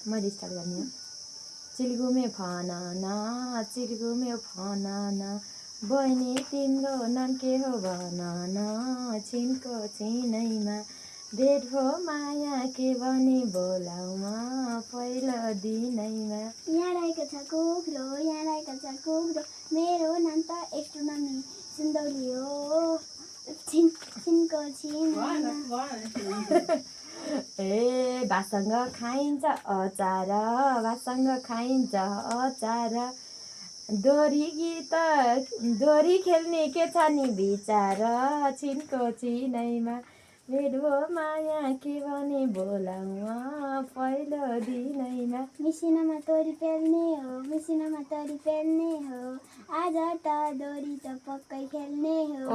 मैले स्टार्ट गर्ने हो। चिलगुमे फनाना चिलगुमे फनाना बहिनी तिम्रो नाम के हो भनना छिनको छिनैमा भेट भो माया के भनी बोलाउमा पहिलो दिनैमा। यहाँ रहेको छ कुखुरो यहाँ रहेको छ कुखुरो मेरो नाम त एस्ट्रोनमी सुन्दौली हो छिनको छिनैमा। ए भातसँग खाइन्छ अचार भातसँग खाइन्छ अचार दोरी गीत दोरी खेल्ने के छ नि विचार छिनको छिनैमा भेट भो माया के भने बोलाउँ पहिलो दिनैमा। मिसिनामा तोरी पेल्ने हो मिसिनामा तोरी पेल्ने हो आज त दोरी त पक्कै खेल्ने हो।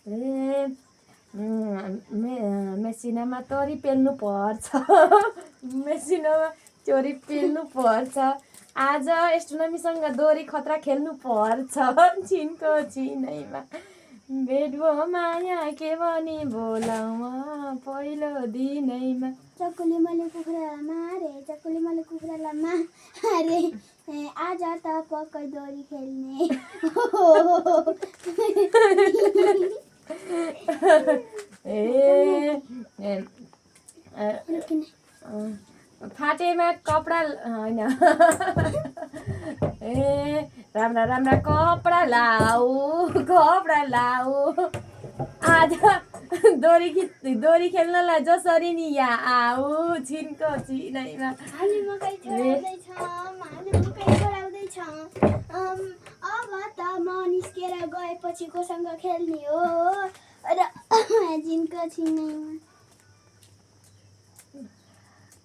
ए मेसिनामा तोरी पेल्नु पर्छ मेसिनामा तोरी पेल्नु पर्छ आज एस्ट्रोनमीसँग दोरी खतरा खेल्नु पर्छ छिनको छिनैमा भेट भो माया के भनी बोलाउँ पहिलो दिनैमा। चक्कुले मैले कुखुरालाई मारे चक्कुले मैले कुखुरालाई मारे आज त पक्कै दोरी खेल्ने फाटेमा कपडा होइन ए राम्रा राम्रा कपडा लाऊ आज दोरी खेल्नलाई जसरी नि यहाँ आऊ छिनको छिनैमा। मकै छोडाउँदैछ अब त म निस्केर गएपछि कोसँग खेल्ने हो र छिनको छिनैमा।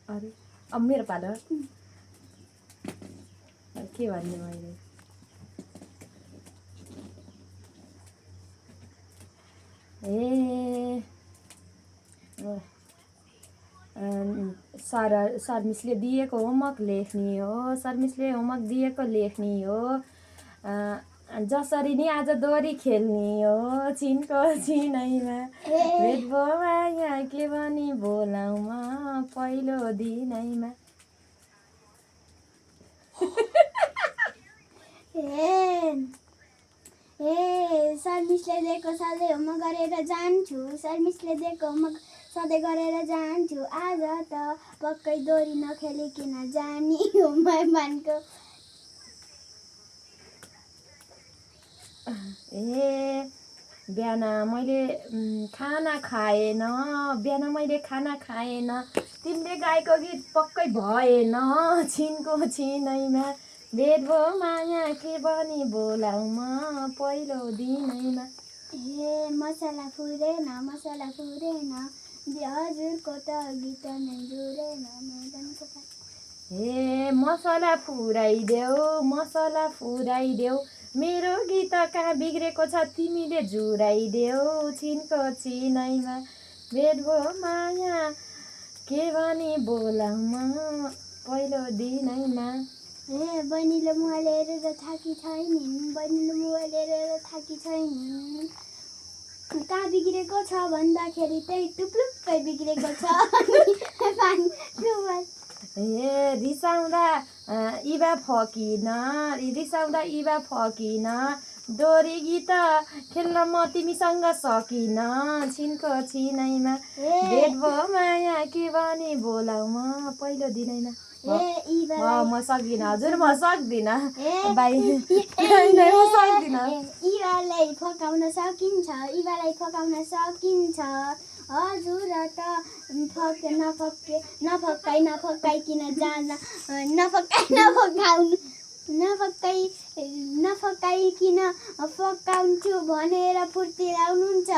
अरे अब मेरो पालो के भन्ने मैले सर मिसले दिएको होमवर्क लेख्ने हो सर मिसले होमवर्क दिएको लेख्ने हो जसरी नि आज दोरी खेल्ने हो छिनको छिनैमा भेट भो माया के भनी बोलाउँ पहिलो दिनैमा। सर मिसले दिएको सधैँ होमवर्क गरेर जान्छु सर मिसले दिएको होमवर्क सधैँ गरेर जान्छु आज त पक्कै दोरी नखेलिकन जाने हो मेहमानको। बिहान मैले खाना खाएन तिमीले गाएको गीत पक्कै भएन छिनको छिनैमा भेट भो माया के भनी बोलाउँ पहिलो दिनैमा। मसला फुरेन हजुरको त गीत नै जुरेन मसला फुराइदेऊ मेरो गीत कहाँ बिग्रेको छ तिमीले जुराइदेऊ छिनको छिनैमा भेट भो माया के भनी बोलाउँ पहिलो दिनैमा। बहिनीले मोबाइल हेरेर थाकी छैन कहाँ बिग्रेको छ भन्दाखेरि त्यही टुप्लुक्कै बिग्रेको छ रिसाउँदा इबा फकिन दोरी गीत खेल्न म तिमीसँग सकिन छिनको छिनैमा भेट भो माया के भनी बोलाउँ पहिलो दिनैमा। म सक्दिनँ हजुर म सक्दिनँ इबालाई फकाउन सकिन्छ हजुर त नफकाइकन जाँदा नफकाइकन फकाउँछु भनेर फुर्ती लाउनुहुन्छ